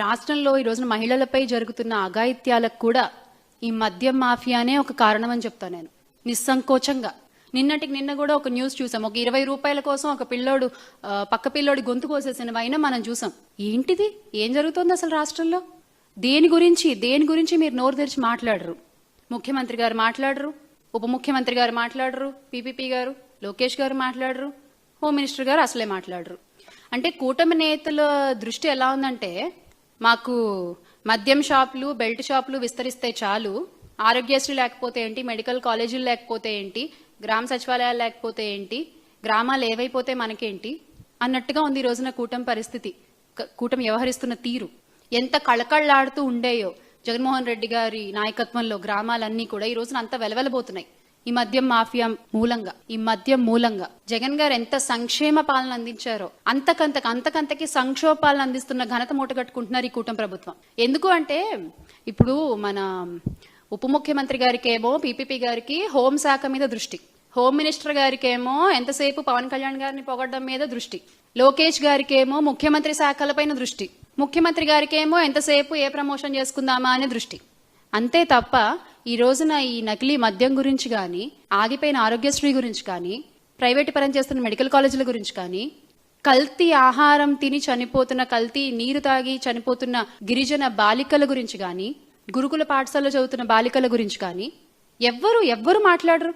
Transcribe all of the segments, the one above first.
రాష్ట్రంలో ఈ రోజున మహిళలపై జరుగుతున్న అఘాయిత్యాలకు కూడా ఈ మద్యం మాఫియానే ఒక కారణం అని చెప్తాను నేను నిస్సంకోచంగా. నిన్నటికి నిన్న కూడా ఒక న్యూస్ చూసాం. ఒక 20 రూపాయల కోసం ఒక పిల్లోడు పక్క పిల్లోడి గొంతు కోసేసిన అయినా మనం చూసాం. ఏంటిది? ఏం జరుగుతోంది అసలు రాష్ట్రంలో? దేని గురించి మీరు నోరు తెరిచి మాట్లాడరు. ముఖ్యమంత్రి గారు మాట్లాడరు, ఉప ముఖ్యమంత్రి గారు మాట్లాడరు, పీపీపీ గారు, లోకేష్ గారు మాట్లాడరు, హోమ్ మినిస్టర్ గారు అసలే మాట్లాడరు. అంటే కూటమి నేతల దృష్టి ఎలా ఉందంటే, మాకు మద్యం షాపులు, బెల్ట్ షాపులు విస్తరిస్తే చాలు, ఆరోగ్యశ్రీ లేకపోతే ఏంటి, మెడికల్ కాలేజీలు లేకపోతే ఏంటి, గ్రామ సచివాలయాలు లేకపోతే ఏంటి, గ్రామాలు ఏవైపోతే మనకేంటి అన్నట్టుగా ఉంది ఈ రోజున కూటమి పరిస్థితి. కూటమి వ్యవహరిస్తున్న తీరు ఎంత కళకళలాడుతూ ఉండేయో జగన్మోహన్ రెడ్డి గారి నాయకత్వంలో గ్రామాలన్నీ కూడా ఈ రోజున అంత వెలవెలబోతున్నాయి. ఈ మద్యం మాఫియా మూలంగా, ఈ మద్యం మూలంగా జగన్ గారు ఎంత సంక్షేమ పాలన అందించారో అంతకంతకి సంక్షోభ పాలన అందిస్తున్న ఘనత మూటగట్టుకుంటున్నారు ఈ కూటమి ప్రభుత్వం. ఎందుకు అంటే ఇప్పుడు మన ఉప ముఖ్యమంత్రి గారికేమో, పీపీపీ గారికి హోంశాఖ మీద దృష్టి, హోమ్ మినిస్టర్ గారికేమో ఎంతసేపు పవన్ కళ్యాణ్ గారిని పొగడ్డం మీద దృష్టి, లోకేష్ గారికేమో ముఖ్యమంత్రి శాఖలపైన దృష్టి, ముఖ్యమంత్రి గారికేమో ఎంతసేపు ఏ ప్రమోషన్ చేసుకుందామా అనే దృష్టి. అంతే తప్ప ఈ రోజున ఈ నకిలీ మద్యం గురించి కానీ, ఆగిపోయిన ఆరోగ్యశ్రీ గురించి కానీ, ప్రైవేటు పరం చేస్తున్న మెడికల్ కాలేజీల గురించి కానీ, కల్తీ ఆహారం తిని చనిపోతున్న, కల్తీ నీరు తాగి చనిపోతున్న గిరిజన బాలికల గురించి కానీ, గురుకుల పాఠశాలలో చదువుతున్న బాలికల గురించి కానీ ఎవ్వరు మాట్లాడరు.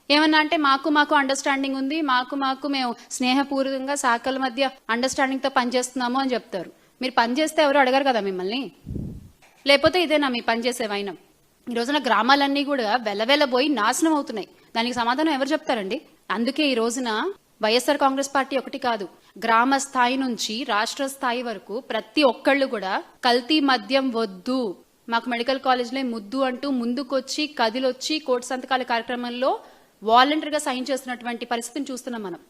ఏమన్నా అంటే మాకు అండర్స్టాండింగ్ ఉంది, మాకు మేము స్నేహపూర్వకంగా శాఖల మధ్య అండర్స్టాండింగ్తో పనిచేస్తున్నాము అని చెప్తారు. మీరు పనిచేస్తే ఎవరు అడగరు కదా మిమ్మల్ని. లేకపోతే ఇదేనా మీ పనిచేసే వైనం? ఈ రోజున గ్రామాలన్నీ కూడా వెలవెలబోయి నాశనం అవుతున్నాయి. దానికి సమాధానం ఎవరు చెప్తారండి? అందుకే ఈ రోజున వైఎస్ఆర్ కాంగ్రెస్ పార్టీ ఒకటి కాదు, గ్రామ స్థాయి నుంచి రాష్ట్ర స్థాయి వరకు ప్రతి ఒక్కళ్ళు కూడా కల్తీ మద్యం వద్దు, మాకు మెడికల్ కాలేజ్లే ముద్దు అంటూ ముందుకొచ్చి కదిలొచ్చి కోటి సంతకాల కార్యక్రమంలో వాలంటీర్గా సైన్ చేస్తున్నటువంటి పరిస్థితిని చూస్తున్నాం మనం.